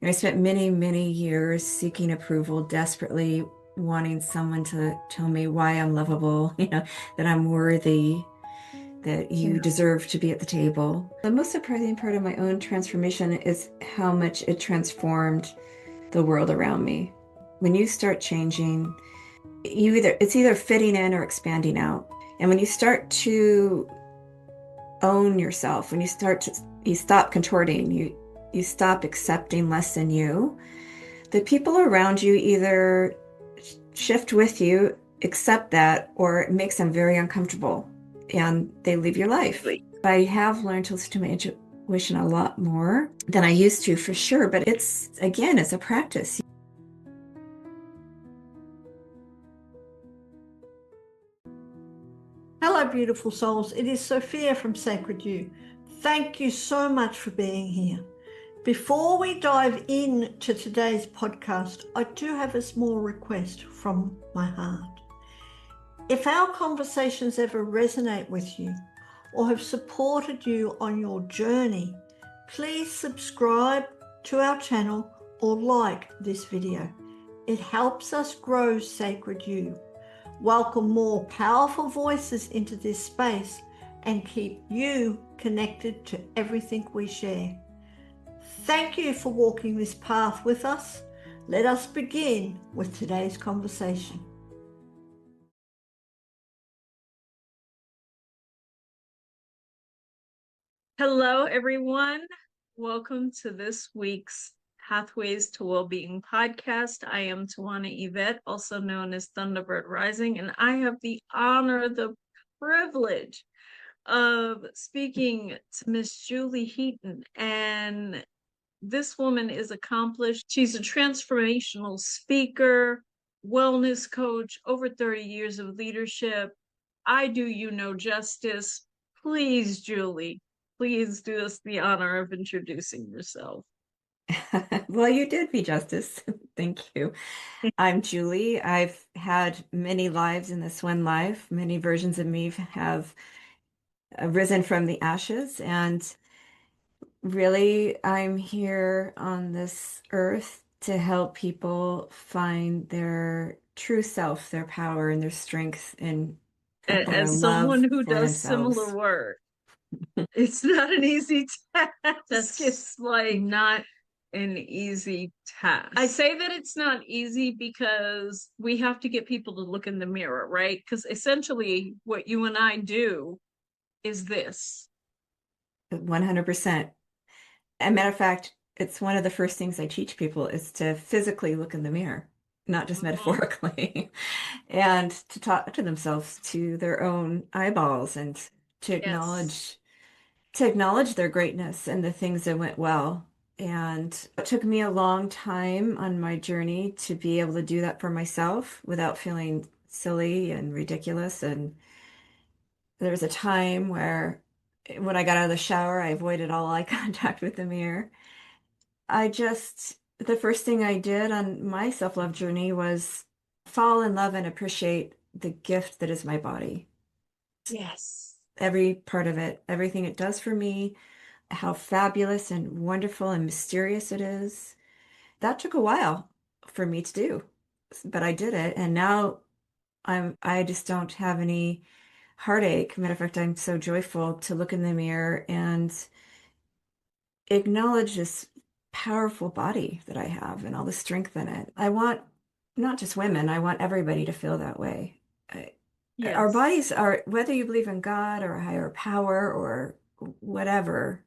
I spent many, many years seeking approval, desperately wanting someone to tell me why I'm lovable, that I'm worthy, that you Yeah. deserve to be at the table. The most surprising part of my own transformation is how much it transformed the world around me. When you start changing, it's either fitting in or expanding out. And when you start to own yourself, when you stop contorting, you stop accepting less than you, the people around you either shift with you, accept that, or it makes them very uncomfortable and they leave your life. I have learned to listen to my intuition a lot more than I used to, for sure, but it's a practice. Hello, beautiful souls. It is Sophia from SacredU. Thank you so much for being here. Before we dive into today's podcast, I do have a small request from my heart. If our conversations ever resonate with you or have supported you on your journey, please subscribe to our channel or like this video. It helps us grow SacredU, welcome more powerful voices into this space, and keep you connected to everything we share. Thank you for walking this path with us. Let us begin with today's conversation. Hello, everyone. Welcome to this week's Pathways to Wellbeing podcast. I am Tywanah Evette, also known as Thunderbird Rising, and I have the honor, the privilege of speaking to Miss Julie Heaton. And this woman is accomplished. She's a transformational speaker, wellness coach, over 30 years of leadership. I do you no justice. Please, Julie, please do us the honor of introducing yourself. Well, you did me justice. Thank you. I'm Julie. I've had many lives in this one life. Many versions of me have risen from the ashes, and really, I'm here on this earth to help people find their true self, their power, and their strength, and their As love someone who for does themselves. similar work, it's not an easy task. It's like not an easy task. I say that it's not easy because we have to get people to look in the mirror, right? Because essentially what you and I do is this. 100%. As a matter of fact, it's one of the first things I teach people is to physically look in the mirror, not just metaphorically, and to talk to themselves, to their own eyeballs, and to Yes. acknowledge their greatness and the things that went well. And it took me a long time on my journey to be able to do that for myself without feeling silly and ridiculous. And there was a time where when I got out of the shower, I avoided all eye contact with the mirror. The first thing I did on my self-love journey was fall in love and appreciate the gift that is my body. Yes. Every part of it, everything it does for me, how fabulous and wonderful and mysterious it is. That took a while for me to do, but I did it. And now I just don't have any heartache. Matter of fact, I'm so joyful to look in the mirror and acknowledge this powerful body that I have and all the strength in it. I want not just women, I want everybody to feel that way. Our Yes. bodies are, whether you believe in God or a higher power or whatever,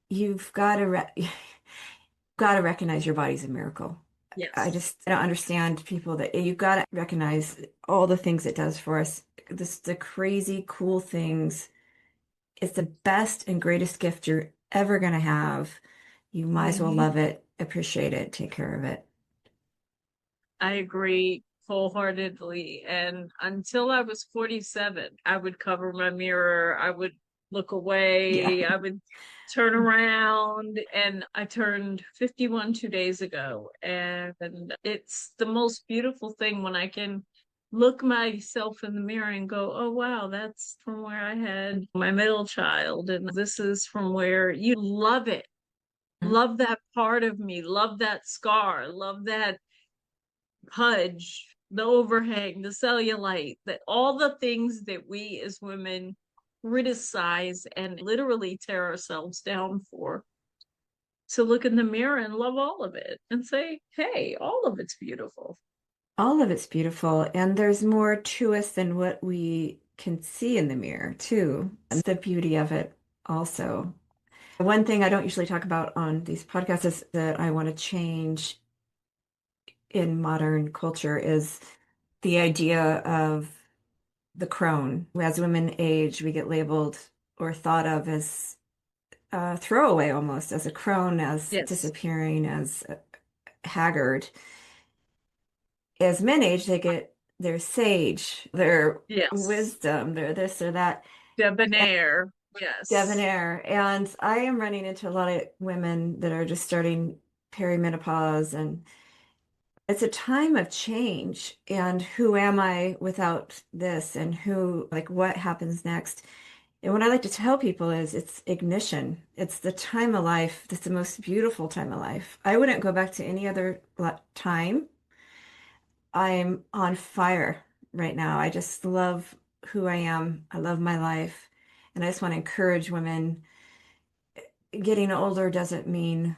you've got to got to recognize your body's a miracle. I Yes. don't understand people that you've got to recognize all the things it does for us. The crazy cool things. It's the best and greatest gift you're ever going to have. You might as well love it, appreciate it, take care of it. I agree wholeheartedly. And until I was 47, I would cover my mirror. I would look Yeah. away. I would turn around. And I turned 51 2 days ago. And it's the most beautiful thing when I can look myself in the mirror and go, oh, wow, that's from where I had my middle child. And this is from where you love it. love that part of me, love that scar, love that pudge, the overhang, the cellulite, that all the things that we as women criticize and literally tear ourselves down for, to look in the mirror and love all of it and say, hey, all of it's beautiful. All of it's beautiful. And there's more to us than what we can see in the mirror, too. And the beauty of it also. One thing I don't usually talk about on these podcasts is that I want to change in modern culture is the idea of the crone. As women age, we get labeled or thought of as a throwaway almost, as a crone, as Yes. disappearing, as haggard. As men age, they get their sage, their Yes. wisdom, their this or that. Debonair. Yes. Debonair. And I am running into a lot of women that are just starting perimenopause, and it's a time of change. And who am I without this? And who, like, what happens next? And what I like to tell people is it's ignition. It's the time of life. That's the most beautiful time of life. I wouldn't go back to any other time. I'm on fire right now. I just love who I am. I love my life. And I just want to encourage women. Getting older doesn't mean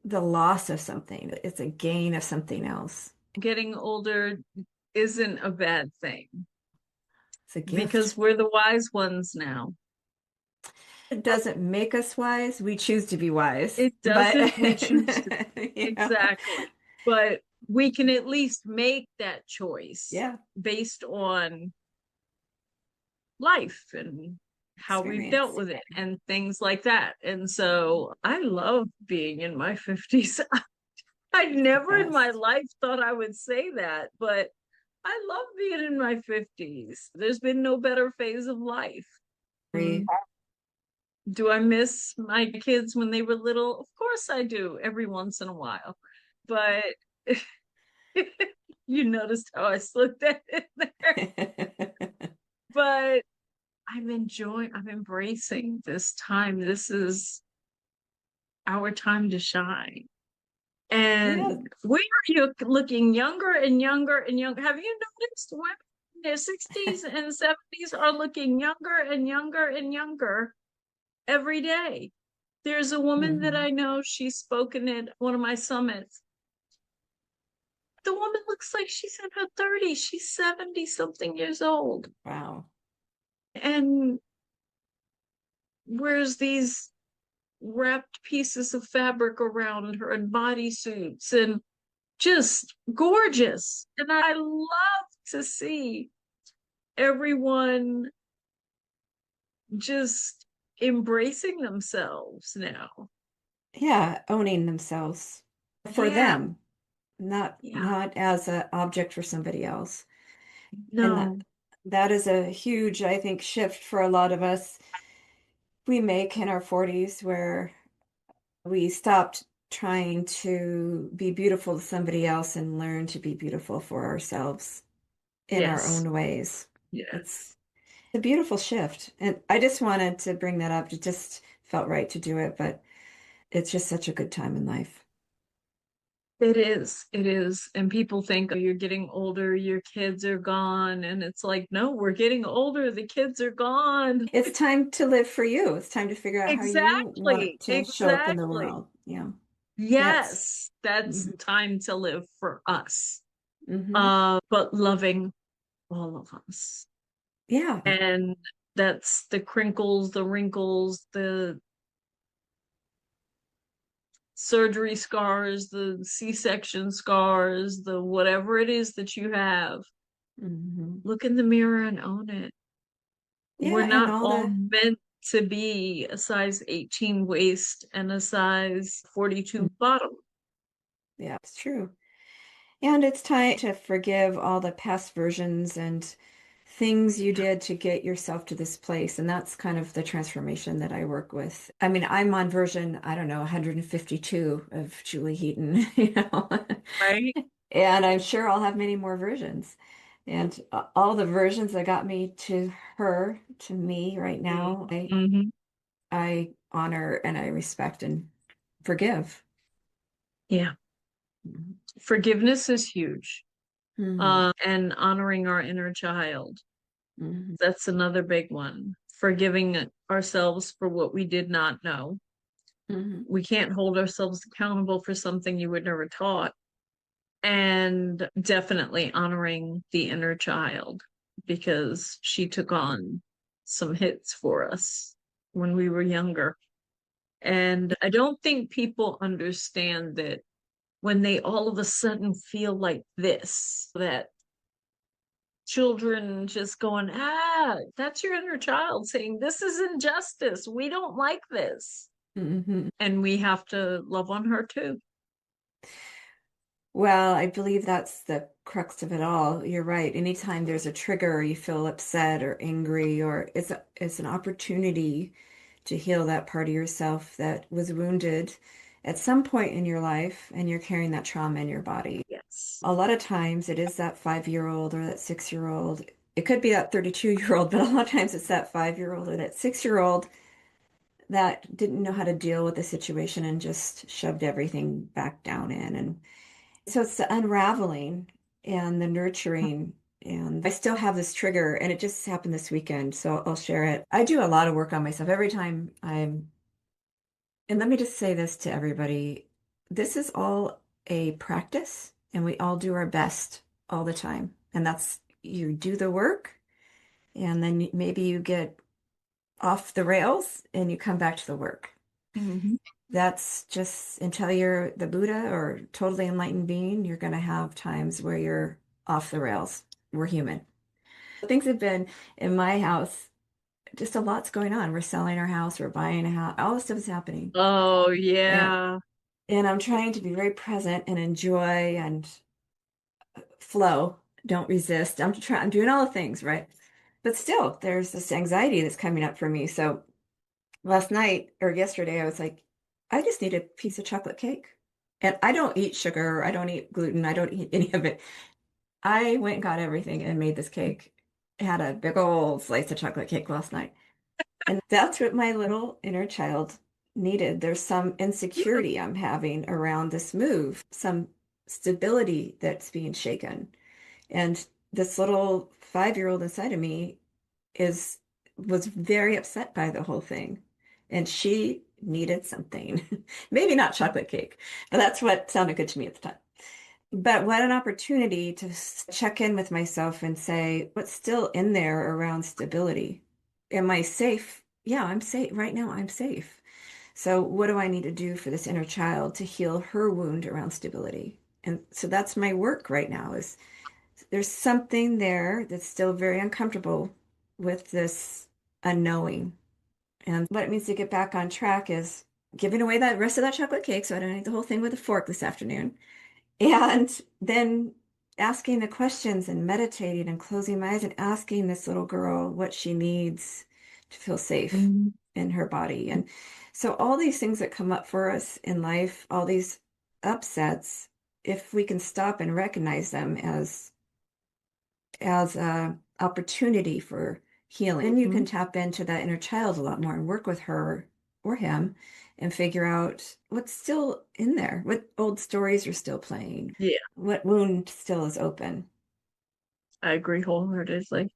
the loss of something, it's a gain of something else. Getting older isn't a bad thing. It's a gift. Because we're the wise ones now. It doesn't make us wise. We choose to be wise. It doesn't. But, we choose to. Exactly. But we can at least make that choice based on life and how we've dealt with it and things like that. And so I love being in my 50s. I never in my life thought I would say that, but I love being in my 50s. There's been no better phase of life. Do I miss my kids when they were little? Of course I do, every once in a while. But you noticed how I slipped that in there. But I'm embracing this time. This is our time to shine. And we are looking younger and younger and younger. Have you noticed women in their 60s and 70s are looking younger and younger and younger every day? There's a woman that I know, she's spoken at one of my summits. The woman looks like she's in her 30s. She's 70 something years old. Wow. And wears these wrapped pieces of fabric around her and bodysuits and just gorgeous. And I love to see everyone just embracing themselves now. Yeah, owning themselves for them, not as an object for somebody else. No. And that is a huge, I think, shift for a lot of us we make in our 40s, where we stopped trying to be beautiful to somebody else and learn to be beautiful for ourselves in our own ways. It's a beautiful shift. And I just wanted to bring that up. It just felt right to do it, but it's just such a good time in life. It is. It is. And people think, oh, you're getting older, your kids are gone. And it's like, no, we're getting older. The kids are gone. It's time to live for you. It's time to figure out how you want to show up in the world. Yeah. Yes. That's time to live for us. But loving all of us. Yeah. And that's the crinkles, the wrinkles, the surgery scars, the C-section scars, the whatever it is that you have. Look in the mirror and own it. We're not all meant to be a size 18 waist and a size 42 bottom. Yeah, it's true. And it's time to forgive all the past versions and things you did to get yourself to this place. And that's kind of the transformation that I work with. I mean, I'm on version, 152 of Julie Heaton, Right. And I'm sure I'll have many more versions. And all the versions that got me to her, to me right now, I honor and I respect and forgive. Yeah. Forgiveness is huge. And honoring our inner child. That's another big one. Forgiving ourselves for what we did not know. We can't hold ourselves accountable for something you were never taught. And definitely honoring the inner child, because she took on some hits for us when we were younger. And I don't think people understand that when they all of a sudden feel like this, that children just going, that's your inner child saying, this is injustice. We don't like this. And we have to love on her too. Well, I believe that's the crux of it all. You're right. Anytime there's a trigger, you feel upset or angry, or it's an opportunity to heal that part of yourself that was wounded at some point in your life, and you're carrying that trauma in your body. Yes. A lot of times it is that 5-year-old or that 6-year-old. It could be that 32-year-old, but a lot of times it's that 5-year-old or that 6-year-old that didn't know how to deal with the situation and just shoved everything back down in. And so it's the unraveling and the nurturing. And I still have this trigger, and it just happened this weekend, so I'll share it. I do a lot of work on myself every time and let me just say this to everybody. This is all a practice, and we all do our best all the time. And that's, you do the work, and then maybe you get off the rails and you come back to the work. That's just until you're the Buddha or totally enlightened being, you're going to have times where you're off the rails. We're human. Things have been in my house, just a lot's going on. We're selling our house, we're buying a house, all this stuff is happening. Oh, yeah. And I'm trying to be very present and enjoy and flow. Don't resist. I'm doing all the things, right? But still, there's this anxiety that's coming up for me. So last night or yesterday, I was like, I just need a piece of chocolate cake. And I don't eat sugar, I don't eat gluten, I don't eat any of it. I went and got everything and made this cake. I had a big old slice of chocolate cake last night. And that's what my little inner child needed. There's some insecurity I'm having around this move, some stability that's being shaken. And this little 5-year-old inside of me was very upset by the whole thing. And she needed something. Maybe not chocolate cake, but that's what sounded good to me at the time. But what an opportunity to check in with myself and say, what's still in there around stability? Am I safe? Yeah, I'm safe. Right now, I'm safe. So what do I need to do for this inner child to heal her wound around stability? And so that's my work right now, is there's something there that's still very uncomfortable with this unknowing. And what it means to get back on track is giving away that rest of that chocolate cake so I don't eat the whole thing with a fork this afternoon. And then asking the questions and meditating and closing my eyes and asking this little girl what she needs to feel safe in her body. And so all these things that come up for us in life, all these upsets, if we can stop and recognize them as a opportunity for healing, then you can tap into that inner child a lot more and work with her or him and figure out what's still in there, what old stories are still playing, what wound still is open. I agree wholeheartedly.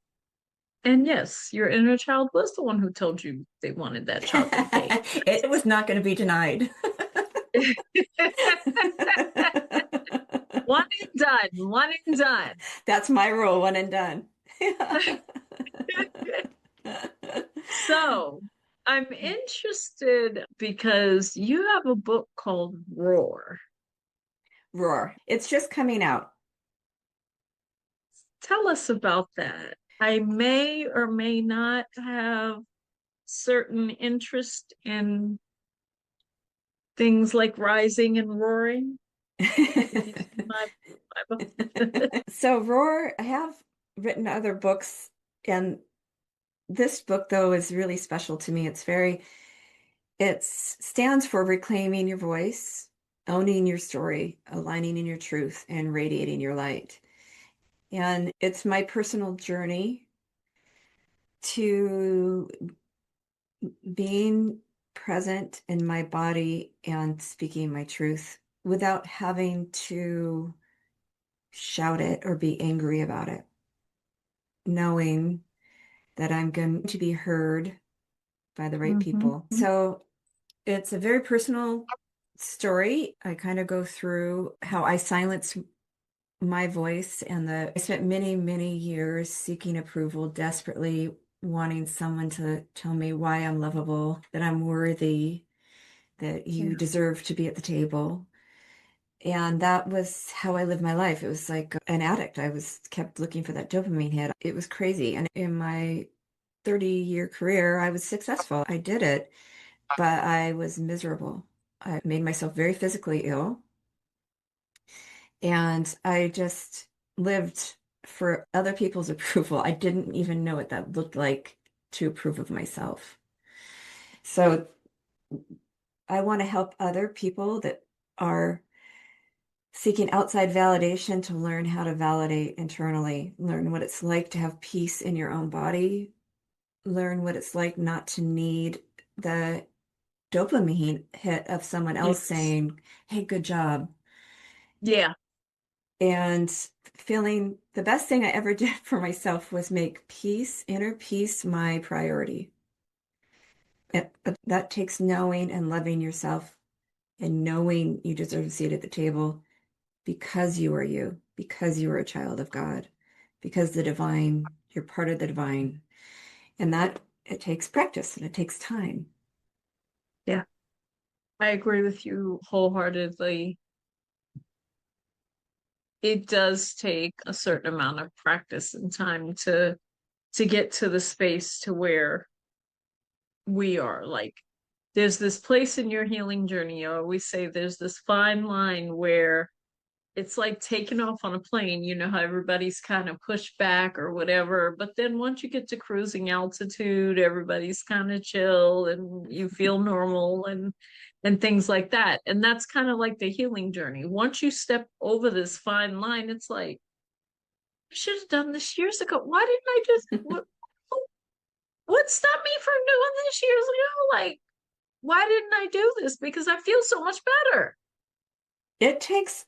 And yes, your inner child was the one who told you they wanted that chocolate cake. It was not going to be denied. One and done. One and done. That's my rule, one and done. So I'm interested because you have a book called Roar. Roar. It's just coming out. Tell us about that. I may or may not have certain interest in things like rising and roaring. So Roar, I have written other books, and this book though is really special to me. It stands for reclaiming your voice, owning your story, aligning in your truth, and radiating your light. And it's my personal journey to being present in my body and speaking my truth without having to shout it or be angry about it, knowing that I'm going to be heard by the right people. So it's a very personal story. I kind of go through how I silence my voice I spent many, many years seeking approval, desperately wanting someone to tell me why I'm lovable, that I'm worthy, that you deserve to be at the table. And that was how I lived my life. It was like an addict. Kept looking for that dopamine hit. It was crazy. And in my 30-year career, I was successful. I did it, but I was miserable. I made myself very physically ill. And I just lived for other people's approval. I didn't even know what that looked like to approve of myself. So I want to help other people that are seeking outside validation to learn how to validate internally, learn what it's like to have peace in your own body, learn what it's like not to need the dopamine hit of someone else saying, hey, good job. Yeah. And feeling the best thing I ever did for myself was make peace, inner peace, my priority. But that takes knowing and loving yourself and knowing you deserve a seat at the table because you are you, because you are a child of God, because the divine, you're part of the divine. And that it takes practice and it takes time. Yeah. I agree with you wholeheartedly. It does take a certain amount of practice and time to get to the space to where we are. Like, there's this place in your healing journey. I always say there's this fine line where it's like taking off on a plane. You know how everybody's kind of pushed back or whatever, but then once you get to cruising altitude, everybody's kind of chill and you feel normal and things like that. And that's kind of like the healing journey. Once you step over this fine line, it's like, I should have done this years ago. Why didn't I just what stopped me from doing this years ago? Like, why didn't I do this? Because I feel so much better. It takes,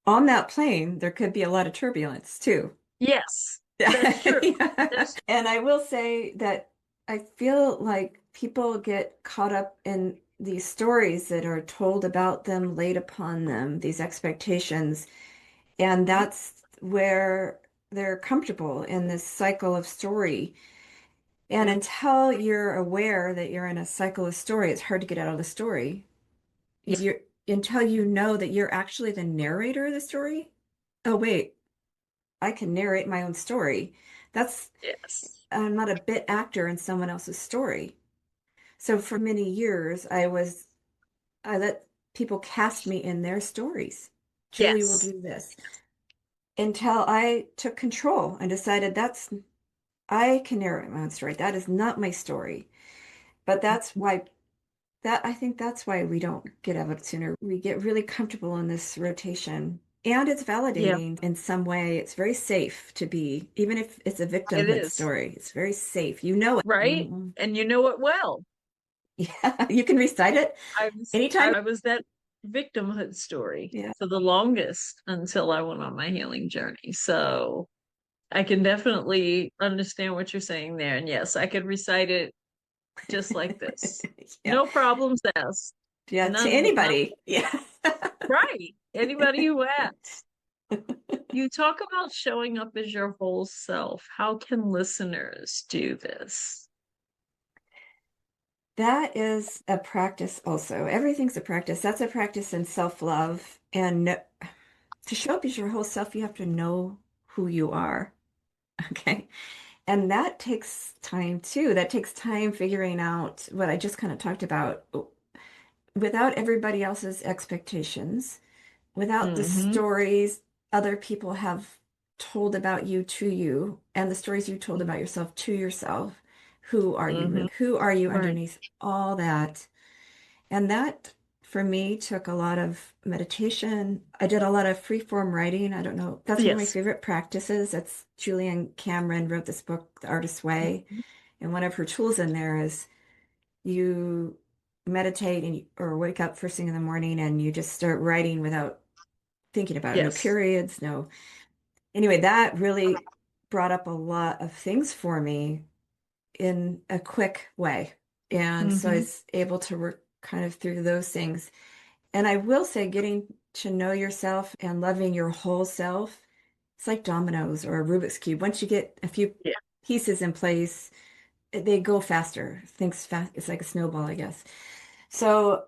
on that plane, there could be a lot of turbulence too. Yes, that's true. Yeah. That's And I will say that I feel like people get caught up in these stories that are told about them, laid upon them, these expectations. And that's where they're comfortable in this cycle of story. And until you're aware that you're in a cycle of story, it's hard to get out of the story. You're, until you know that you're actually the narrator of the story. Oh, wait, I can narrate my own story. That's, yes. I'm not a bit actor in someone else's story. So for many years, I let people cast me in their stories. Julie will Yes. do this until I took control and decided I can narrate my own story. That is not my story. But I think that's why we don't get out of it sooner. We get really comfortable in this rotation. And it's Yeah, validating in some way. It's very safe to be, even if it's a it victimhood is. story. It's very safe. You know it. Right? Mhm. And you know it well. Yeah, you can recite it anytime. I was that victimhood story Yeah. for the longest until I went on my healing journey. So I can definitely understand what you're saying there. And yes, I could recite it just like this. Yeah. No problems asked. Yeah, to None. anybody. Yeah. Right. Anybody who asks. You talk about showing up as your whole self. How can listeners do this? That is a practice also. Everything's a practice. That's a practice in self-love. And to show up as your whole self, you have to know who you are. Okay. And that takes time too. That takes time figuring out what I just kind of talked about without everybody else's expectations, without the Mm-hmm. stories other people have told about you to you, and the stories you told about yourself to yourself. Who are you Mm-hmm. really? Who are you Right. underneath all that? And that for me took a lot of meditation. I did a lot of free form writing. I don't know. That's one of my Yes. favorite practices. That's Julian Cameron wrote this book, The Artist's Way. And one of her tools in there is you meditate or wake up first thing in the morning and you just start writing without thinking about it. No Yes. periods, no. Anyway, that really brought up a lot of things for me in a quick way. And so I Mm-hmm. was able to work kind of through those things. And I will say, getting to know yourself and loving your whole self, it's like dominoes or a Rubik's Cube. Once you get a few Yeah. pieces in place, they go faster. Things fast. It's like a snowball, I guess. So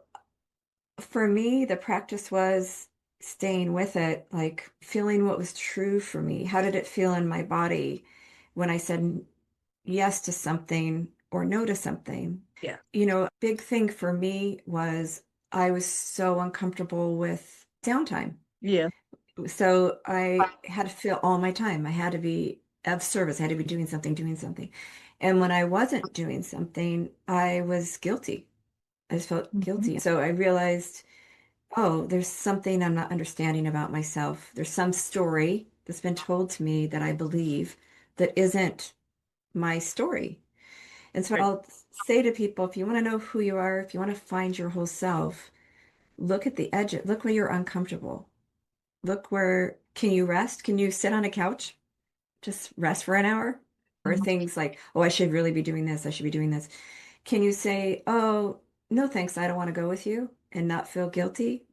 for me, the practice was staying with it, like feeling what was true for me. How did it feel in my body when I said yes to something or no to something? Yeah. Big thing for me was I was so uncomfortable with downtime. Yeah. So I had to fill all my time. I had to be of service. I had to be doing something, doing something. And when I wasn't doing something, I was guilty. I just felt Mm-hmm. guilty. So I realized, oh, there's something I'm not understanding about myself. There's some story that's been told to me that I believe that isn't my story. And so Right. I'll say to people, if you want to know who you are, if you want to find your whole self, look at the edge. Look where you're uncomfortable. Look where, can you rest? Can you sit on a couch? Just rest for an hour? Or Mhm. things like, oh, I should really be doing this. I should be doing this. Can you say, oh, no, thanks. I don't want to go with you and not feel guilty?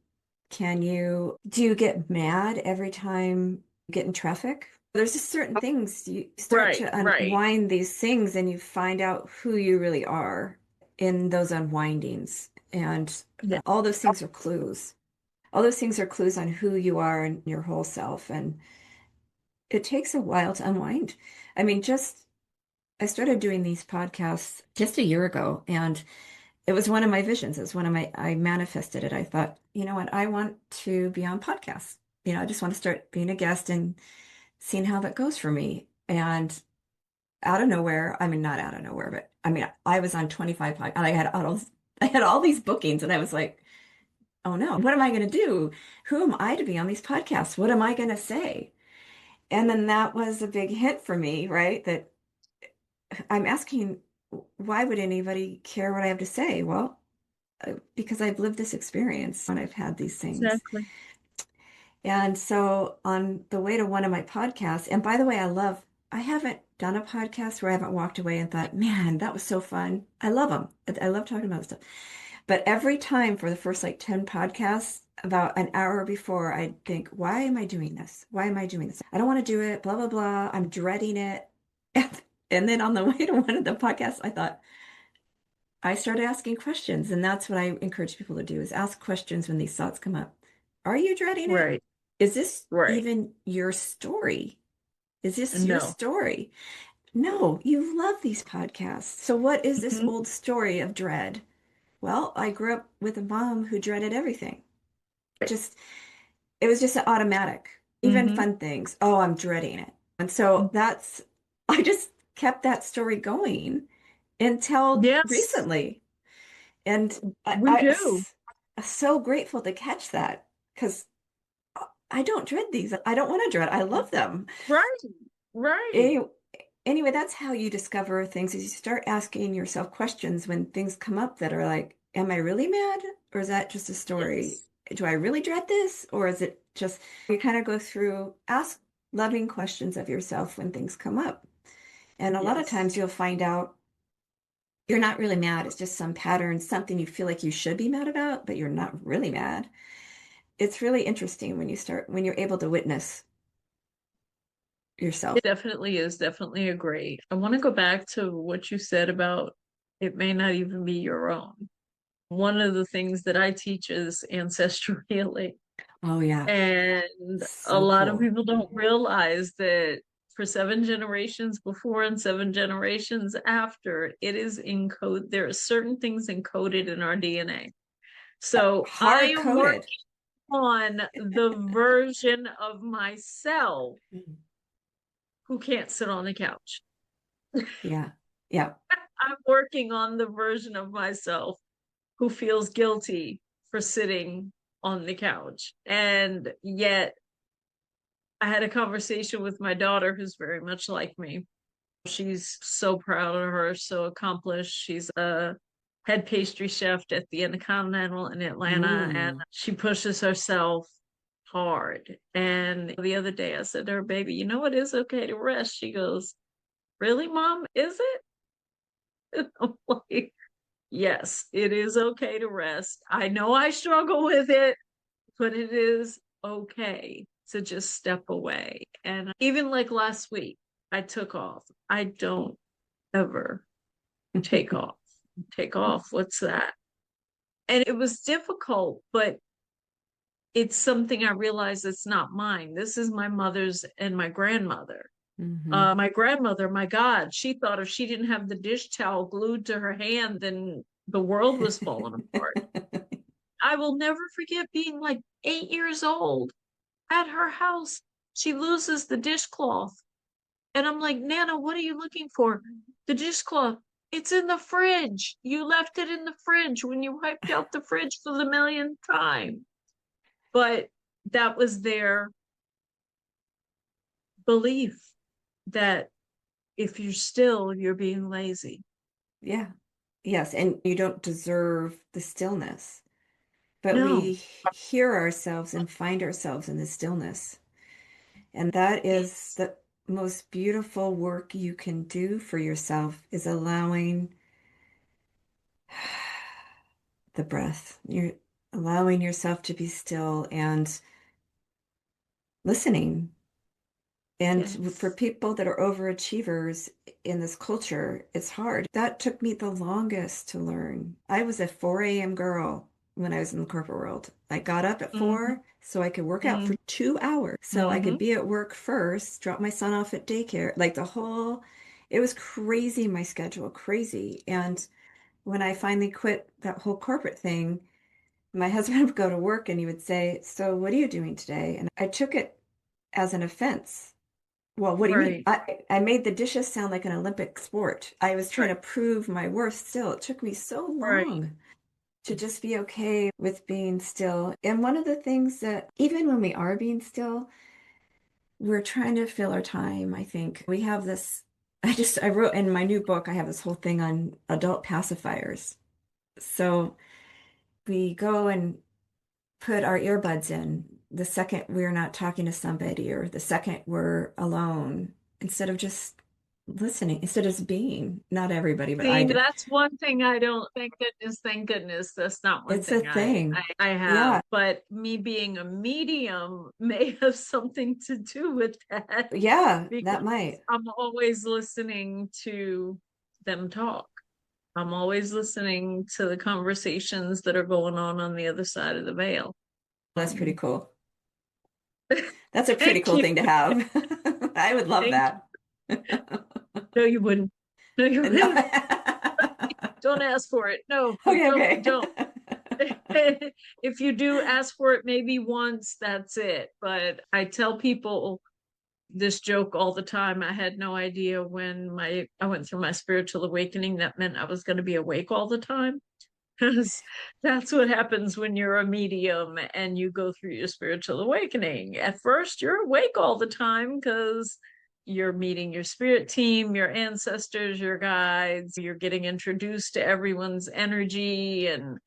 Do you get mad every time you get in traffic? There's just certain things you start Right. to Right. unwind these things and you find out who you really are in those unwindings. And Yeah. all those things are clues. All those things are clues on who you are and your whole self. And it takes a while to unwind. I mean, I started doing these podcasts just a year ago, and it was one of my visions. It was I manifested it. I thought, you know what? I want to be on podcasts. I just want to start being a guest and seeing how that goes for me. And out of nowhere, I mean, not out of nowhere, but I mean, I was on 25 podcasts. I had all these bookings, and I was like, oh no, what am I going to do? Who am I to be on these podcasts? What am I going to say? And then that was a big hit for me, right? That I'm asking, why would anybody care what I have to say? Well, because I've lived this experience when I've had these things. Exactly. And so on the way to one of my podcasts, and by the way, I haven't done a podcast where I haven't walked away and thought, man, that was so fun. I love them. I love talking about stuff. But every time for the first like 10 podcasts, about an hour before, I think, why am I doing this? Why am I doing this? I don't want to do it, blah, blah, blah. I'm dreading it. And then on the way to one of the podcasts, I started asking questions. And that's what I encourage people to do is ask questions when these thoughts come up. Are you dreading it? Right. Is this Right. even your story? Is this your No. story? No, you love these podcasts. So what is this Mhm. old story of dread? Well, I grew up with a mom who dreaded everything. Right. Just It was just an automatic, even Mm-hmm. fun things. Oh, I'm dreading it. And so I just kept that story going until Yes, recently. And we do. I'm so grateful to catch that because I don't dread these. I don't want to dread. I love them. Right. Right. Anyway, anyway, that's how you discover things is you start asking yourself questions when things come up that are like, am I really mad? Or is that just a story? Yes. Do I really dread this? Or is it just you kind of go through, ask loving questions of yourself when things come up. And a lot of Yes. times you'll find out you're not really mad. It's just some pattern, something you feel like you should be mad about, but you're not really mad. It's really interesting when you're able to witness yourself. It definitely is definitely a great. I want to go back to what you said about it may not even be your own. One of the things that I teach is ancestral healing. Oh yeah. And a So lot of cool. people don't realize that for 7 generations before and 7 generations after, it is encoded. There are certain things encoded in our DNA. So I Hard am working coded. on the version of myself who can't sit on the couch. Yeah. Yeah. I'm working on the version of myself who feels guilty for sitting on the couch. And yet I had a conversation with my daughter who's very much like me. She's so proud of her, so accomplished. She's a head pastry chef at the Intercontinental in Atlanta, and she pushes herself hard. And the other day I said to her, baby, you know it is okay to rest. She goes, really, Mom? Is it? And I'm like, yes, it is okay to rest. I know I struggle with it, but it is okay to just step away. And even like last week, I took off. I don't ever take off. Take off. What's that? And it was difficult, but it's something I realized it's not mine. This is my mother's and my grandmother. My grandmother, my God, she thought if she didn't have the dish towel glued to her hand, then the world was falling apart. I will never forget being like 8 years old at her house. She loses the dishcloth. And I'm like, Nana, what are you looking for? The dishcloth. It's in the fridge. You left it in the fridge when you wiped out the fridge for the millionth time. But that was their belief that if you're still, you're being lazy. Yeah. Yes. And you don't deserve the stillness. But No. we hear ourselves and find ourselves in the stillness. And that is the most beautiful work you can do for yourself, is allowing the breath. You're allowing yourself to be still and listening. And for people that are overachievers in this culture, it's hard. That took me the longest to learn. I was a 4 a.m. girl when I was in the corporate world. I got up at 4 so I could work out for 2 hours. So I could be at work first, drop my son off at daycare. Like it was crazy, my schedule, crazy. And when I finally quit that whole corporate thing, my husband would go to work and he would say, so what are you doing today? And I took it as an offense. Well, what do you mean? I made the dishes sound like an Olympic sport. I was trying to prove my worth still. It took me so long to just be okay with being still. And one of the things that even when we are being still, we're trying to fill our time, I think. We have this, I wrote in my new book, I have this whole thing on adult pacifiers. So we go and put our earbuds in the second we're not talking to somebody or the second we're alone, instead of just listening, instead of being, not everybody, but I do. That's one thing I don't, thank goodness, that's not one It's thing a thing. I have. Yeah. But me being a medium may have something to do with that. Yeah, that might. I'm always listening to them talk. I'm always listening to the conversations that are going on the other side of the veil. That's pretty cool. That's a pretty cool thing to have. I would love that. No, you wouldn't. No, you wouldn't. Don't ask for it. No. Okay. Don't. If you do ask for it maybe once, that's it. But I tell people this joke all the time. I had no idea when I went through my spiritual awakening that meant I was going to be awake all the time. Because that's what happens when you're a medium and you go through your spiritual awakening. At first, you're awake all the time because you're meeting your spirit team, your ancestors, your guides. You're getting introduced to everyone's energy, and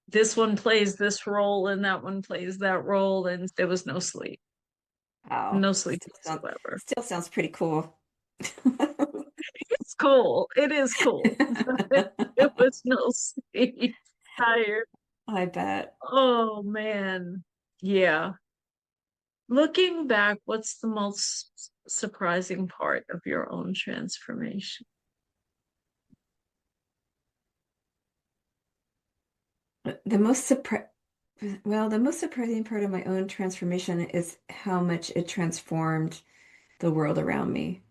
this one plays this role and that one plays that role, and there was no sleep. Oh, no sleep whatsoever. Still sounds pretty cool. It's cool. It is cool. It was no sleep. Tired. I bet. Oh man. Yeah. Looking back, what's the most surprising part of your own transformation? The most surprising part of my own transformation is how much it transformed the world around me.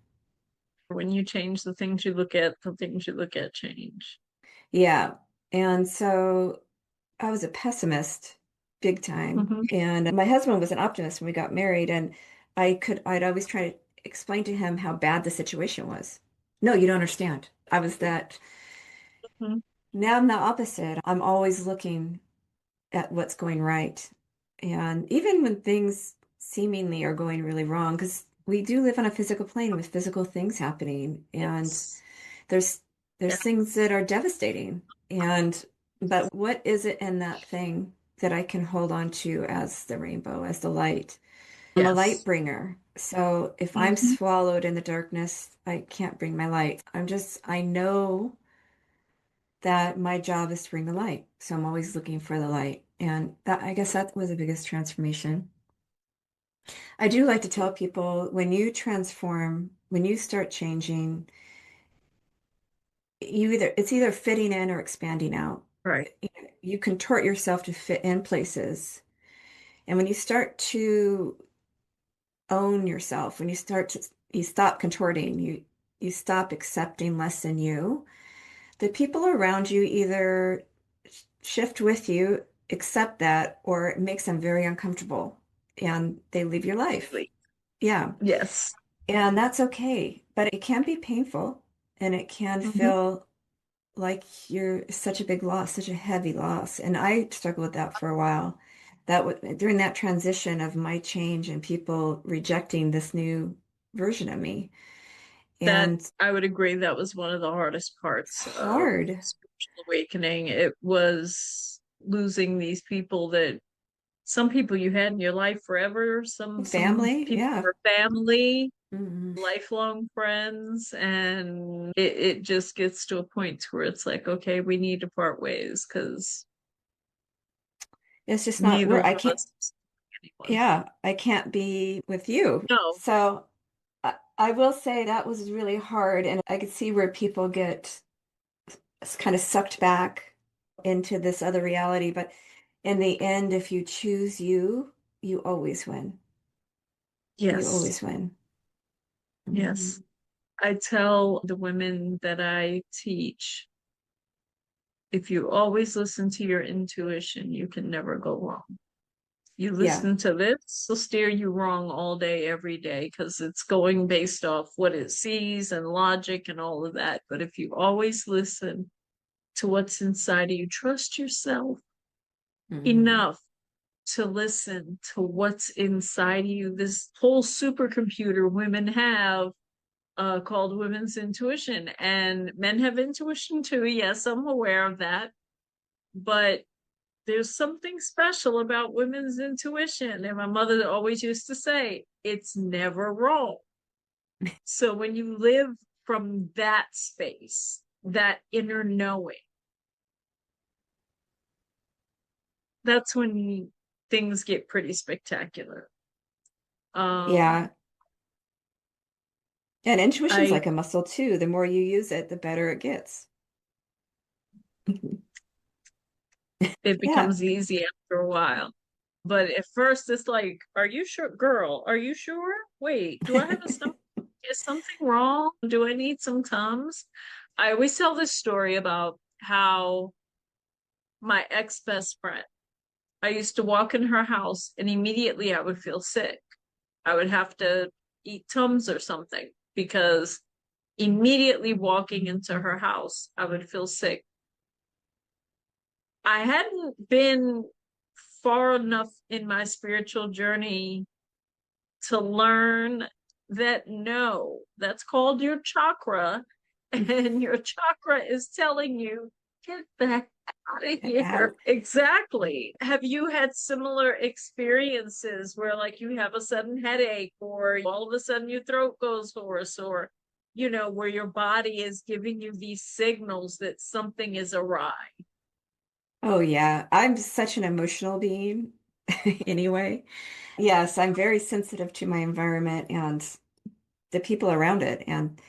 When you change the things you look at, the things you look at change. Yeah. And so I was a pessimist big time. And my husband was an optimist when we got married. And I'd always try to explain to him how bad the situation was. No, you don't understand. I was that. Now I'm the opposite. I'm always looking at what's going right. And even when things seemingly are going really wrong, because we do live on a physical plane with physical things happening, and there's things that are devastating. And, but what is it in that thing that I can hold on to as the rainbow, as the light? I'm a light Yes. bringer. So if I'm Hmm. swallowed in the darkness, I can't bring my light. I know that my job is to bring the light. So I'm always looking for the light. And that, I guess that was the biggest transformation. I do like to tell people when you transform, when you start changing, it's either fitting in or expanding out. Right. You contort yourself to fit in places. And when you start to own yourself, when you stop contorting, you stop accepting less than you, the people around you either shift with you, accept that, or it makes them very uncomfortable and they leave your life. Yeah. Yes. And that's okay. But it can be painful and it can Hmm. feel like you're such a big loss, such a heavy loss. And I struggled with that for a while. That was during that transition of my change and people rejecting this new version of me. That And I would agree that was one of the hardest it's parts of hard. spiritual awakening. It was losing these people that some people you had in your life forever, some Family, people yeah. were family, Mhm. lifelong friends, and it just gets to a point where it's like, okay, we need to part ways because It's just not neither where one I of can't, us is anyone. yeah, I can't be with you. No, So I will say that was really hard. And I could see where people get kind of sucked back into this other reality. But in the end, if you choose you, you always win. You yes, always win. yes. Mhm. I tell the women that I teach, if you always listen to your intuition, you can never go wrong. You Yeah. listen to this, it'll steer you wrong all day, every day, because it's going based off what it sees and logic and all of that. But if you always listen to what's inside of you, trust yourself Mhm. enough to listen to what's inside of you. This whole supercomputer women have called women's intuition, and men have intuition too. Yes, I'm aware of that. But there's something special about women's intuition. And my mother always used to say, it's never wrong. So when you live from that space, that inner knowing, that's when things get pretty spectacular. Um, Yeah. And intuition's I like a muscle too. The more you use it, the better it gets. it Yeah. becomes easy after a while. But at first it's like, are you sure, girl? Are you sure? Wait, do I have a stomach? Is something wrong? Do I need some Tums? I always tell this story about how my ex best friend, I used to walk in her house and immediately I would feel sick. I would have to eat Tums or something because immediately walking into her house, I would feel sick. I hadn't been far enough in my spiritual journey to learn that no, that's called your chakra, and your chakra is telling you, get back out of Get here. out. Exactly. Have you had similar experiences where, like, you have a sudden headache, or all of a sudden your throat goes hoarse, or, where your body is giving you these signals that something is awry? Oh yeah. I'm such an emotional being anyway. Yes, I'm very sensitive to my environment and the people around it. And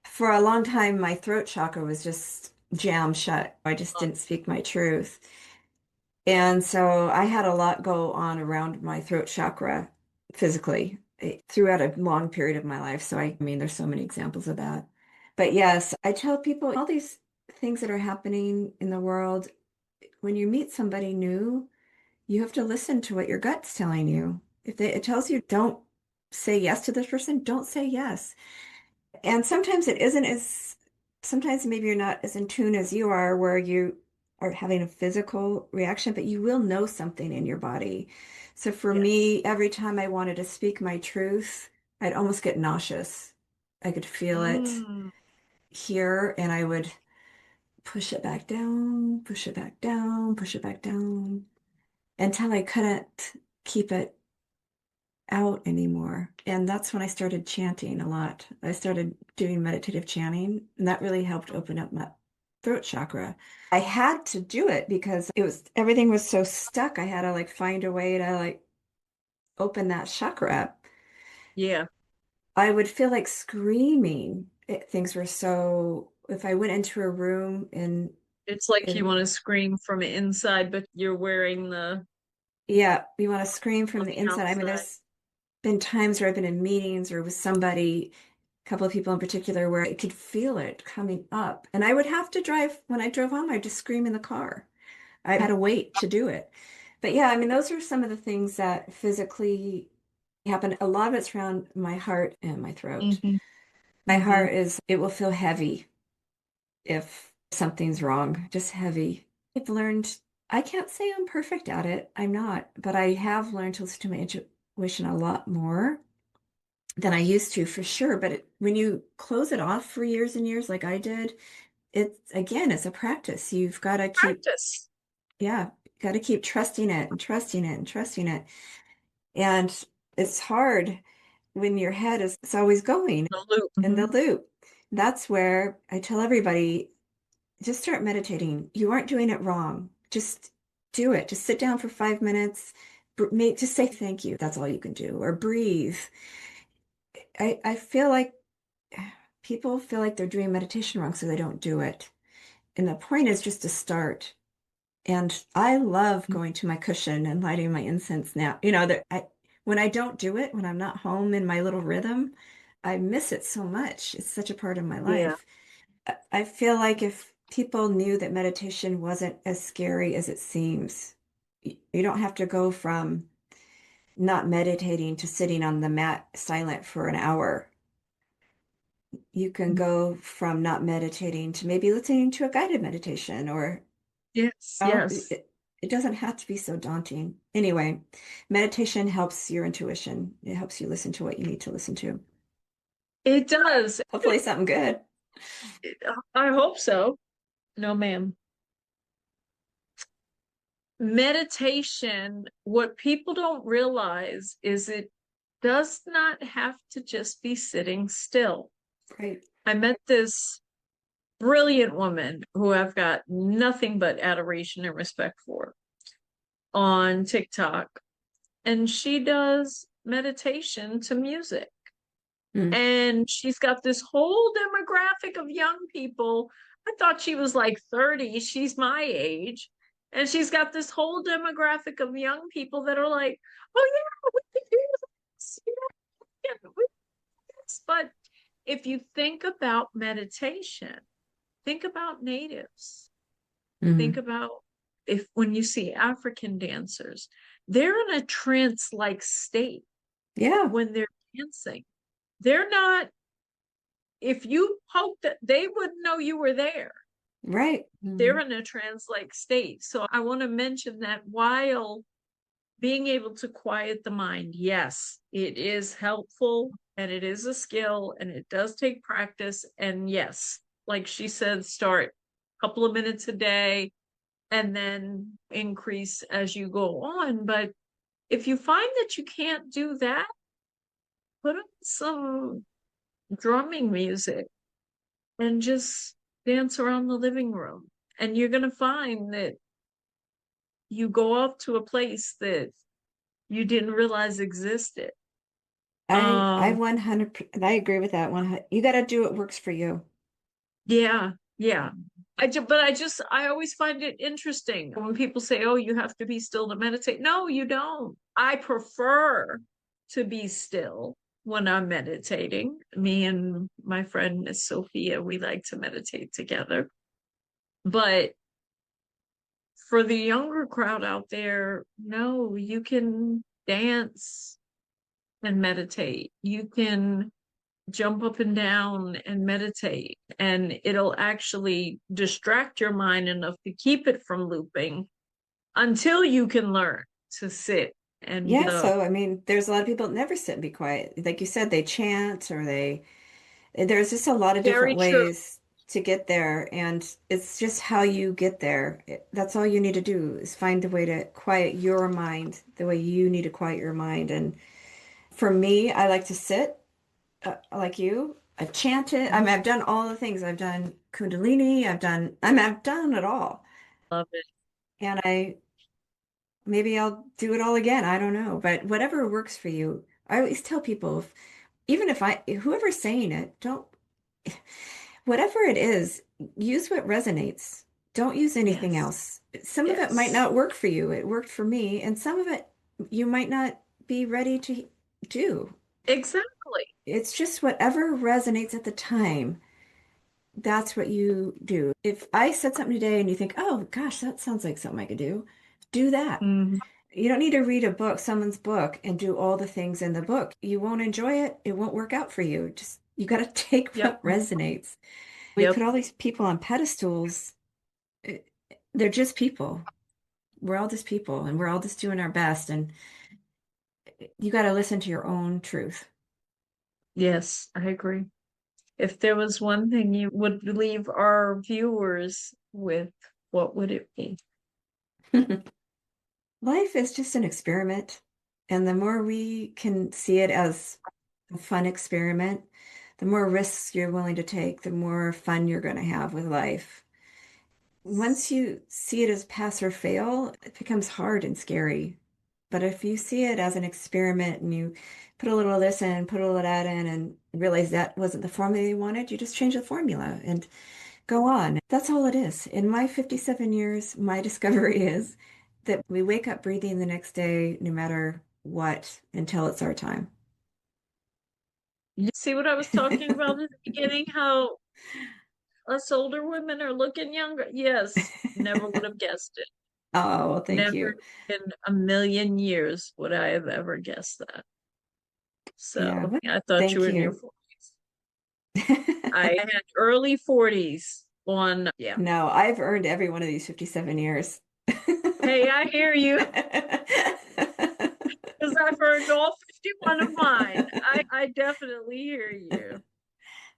for a long time, my throat chakra was just jammed shut. I just didn't speak my truth. And so I had a lot go on around my throat chakra physically throughout a long period of my life. So I mean, there's so many examples of that. But yes, I tell people all these things that are happening in the world, when you meet somebody new, you have to listen to what your gut's telling you. If it tells you don't say yes to this person, don't say yes. And sometimes it isn't as, sometimes maybe you're not as in tune as you are, where you are having a physical reaction, but you will know something in your body. So for Yes. me, every time I wanted to speak my truth, I'd almost get nauseous. I could feel it Mm. here, and I would push it back down, push it back down, push it back down until I couldn't keep it out anymore. And that's when I started chanting a lot. I started doing meditative chanting, and that really helped open up my throat chakra. I had to do it because everything was so stuck. I had to like find a way to like open that chakra up. Yeah. I would feel like screaming. Things were so, if I went into a room and It's like you it, want to scream from inside, but you're wearing the yeah, you want to scream from on the the inside. I mean, outside. there's been times where I've been in meetings or with somebody, a couple of people in particular, where I could feel it coming up. And I would have to drive, when I drove home, I'd just scream in the car. I had to wait to do it. But yeah, I mean, those are some of the things that physically happen. A lot of it's around my heart and my throat. Hmm. My Hmm. heart it will feel heavy if something's wrong, just heavy. I've learned, I can't say I'm perfect at it. I'm not, but I have learned to listen to my intuition a lot more than I used to for sure. But when you close it off for years and years, like I did, it's a practice. You've got to keep, Practice. yeah, got to keep trusting it and trusting it and trusting it. And it's hard when your head is it's always going The loop. in the Hmm. loop. That's where I tell everybody, just start meditating. You aren't doing it wrong. Just do it. Just sit down for 5 minutes. Just say thank you. That's all you can do. Or breathe. I feel like people feel like they're doing meditation wrong, so they don't do it. And the point is just to start. And I love going to my cushion and lighting my incense now. When I don't do it, when I'm not home in my little rhythm, I miss it so much. It's such a part of my Yeah. life. I feel like if people knew that meditation wasn't as scary as it seems, you don't have to go from not meditating to sitting on the mat silent for an hour. You can go from not meditating to maybe listening to a guided meditation or Yes. oh, Yes. it doesn't have to be so daunting. Anyway, meditation helps your intuition. It helps you listen to what you need to listen to. It does. Hopefully something good. I hope so. No, ma'am. Meditation, what people don't realize is it does not have to just be sitting still. Right. I met this brilliant woman who I've got nothing but adoration and respect for on TikTok, and she does meditation to music. Mm. And she's got this whole demographic of young people. I thought she was like 30. She's my age. And she's got this whole demographic of young people that are like, oh, yeah, we can do this. Yeah, we can do this. But if you think about meditation, think about natives. Think Hmm. about if when you see African dancers, they're in a trance like state Yeah, when they're dancing. They're not, if you poked it, they wouldn't know you were there. right. They're Hmm. in a trance-like state. So I want to mention that while being able to quiet the mind, yes, it is helpful and it is a skill and it does take practice. And yes, like she said, start a couple of minutes a day and then increase as you go on. But if you find that you can't do that, put on some drumming music and just dance around the living room. And you're going to find that you go off to a place that you didn't realize existed. I Um, 100, I agree with that one. You got to do what works for you. yeah, yeah. I always find it interesting when people say, oh, you have to be still to meditate. No, you don't. I prefer to be still when I'm meditating. Me and my friend, Miss Sophia, we like to meditate together. But for the younger crowd out there, no, you can dance and meditate. You can jump up and down and meditate, and it'll actually distract your mind enough to keep it from looping until you can learn to sit and Yeah, go. so I mean, there's a lot of people that never sit and be quiet. Like you said, they chant or there's just a lot of different Very true. ways. to get there, and it's just how you get there. That's all you need to do is find a way to quiet your mind the way you need to quiet your mind. And for me, I like to sit like you. I've chanted. I mean, I've done all the things. I've done Kundalini. I've done it all. Love it. And maybe I'll do it all again. I don't know. But whatever works for you, I always tell people, whoever's saying it, don't, whatever it is, use what resonates. Don't use anything Yes. else. Some of it might Yes. not work for you. It worked for me, and some of it you might not be ready to do. Exactly. It's just whatever resonates at the time. That's what you do. If I said something today and you think, oh gosh, that sounds like something I could do that. Mhm. You don't need to read someone's book, and do all the things in the book. You won't enjoy it. It won't work out for you. Just, you got to take Yep. what resonates. We Yep. put all these people on pedestals. They're just people. We're all just people, and we're all just doing our best. And you got to listen to your own truth. Yes, I agree. If there was one thing you would leave our viewers with, what would it be? Life is just an experiment. And the more we can see it as a fun experiment, the more risks you're willing to take, the more fun you're going to have with life. Once you see it as pass or fail, it becomes hard and scary. But if you see it as an experiment and you put a little of this in, put a little of that in, and realize that wasn't the formula you wanted, you just change the formula and go on. That's all it is. In my 57 years, my discovery is that we wake up breathing the next day, no matter what, until it's our time. You see what I was talking about at the beginning? How us older women are looking younger? Yes, never would have guessed it. Oh, well, thank Never you. in a million years would I have ever guessed that. Yeah, So well, I thought you thank were in your you. 40s. I had early 40s on, yeah. No, I've earned every one of these 57 years. Hey, I hear you. Because I've earned all 51 of mine. I definitely hear you.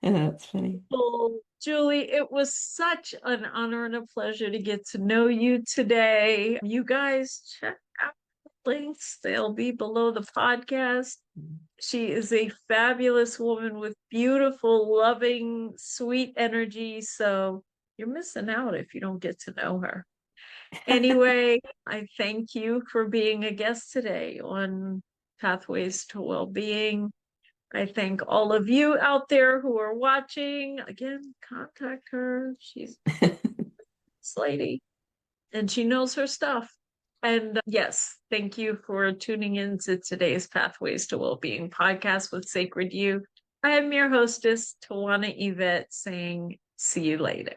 That's funny. Well, Julie, it was such an honor and a pleasure to get to know you today. You guys check out the links, they'll be below the podcast. She is a fabulous woman with beautiful, loving, sweet energy. So you're missing out if you don't get to know her. Anyway, I thank you for being a guest today on Pathways to Wellbeing. I thank all of you out there who are watching. Again, contact her. She's this lady and she knows her stuff. And yes, thank you for tuning in to today's Pathways to Wellbeing podcast with SacredU. I am your hostess, Tywanah Evette, saying, see you later.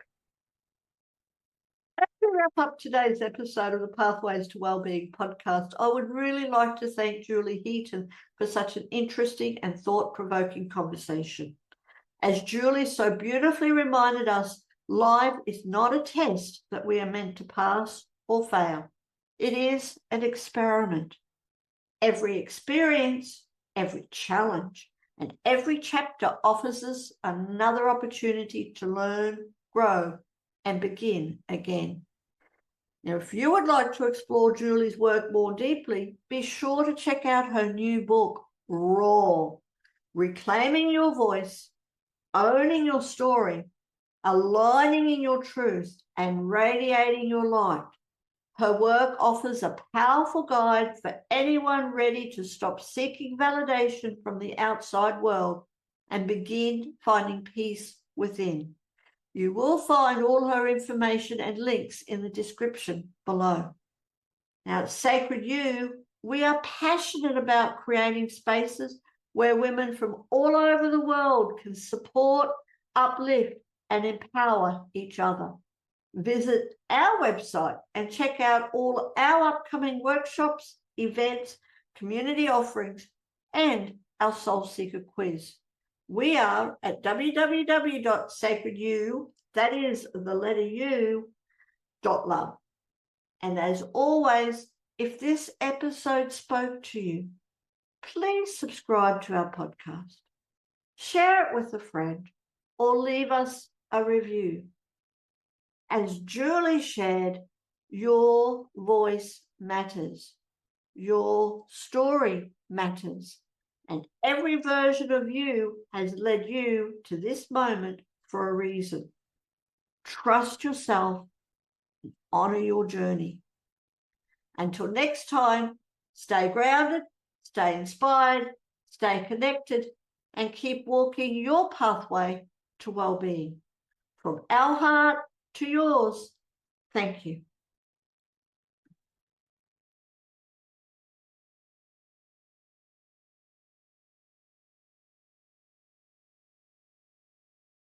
To wrap up today's episode of the Pathways to Wellbeing podcast, I would really like to thank Julie Heaton for such an interesting and thought-provoking conversation. As Julie so beautifully reminded us, life is not a test that we are meant to pass or fail. It is an experiment. Every experience, every challenge, and every chapter offers us another opportunity to learn, grow, and begin again. Now, if you would like to explore Julie's work more deeply, be sure to check out her new book, Raw, Reclaiming Your Voice, Owning Your Story, Aligning in Your Truth, and Radiating Your Light. Her work offers a powerful guide for anyone ready to stop seeking validation from the outside world and begin finding peace within. You will find all her information and links in the description below. Now, at SacredU, we are passionate about creating spaces where women from all over the world can support, uplift, and empower each other. Visit our website and check out all our upcoming workshops, events, community offerings, and our Soul Seeker quiz. We are at www.sacredu, that is the letter U, .love. And as always, if this episode spoke to you, please subscribe to our podcast, share it with a friend, or leave us a review. As Julie shared, your voice matters. Your story matters. And every version of you has led you to this moment for a reason. Trust yourself and honor your journey. Until next time, stay grounded, stay inspired, stay connected, and keep walking your pathway to well-being. From our heart to yours, thank you.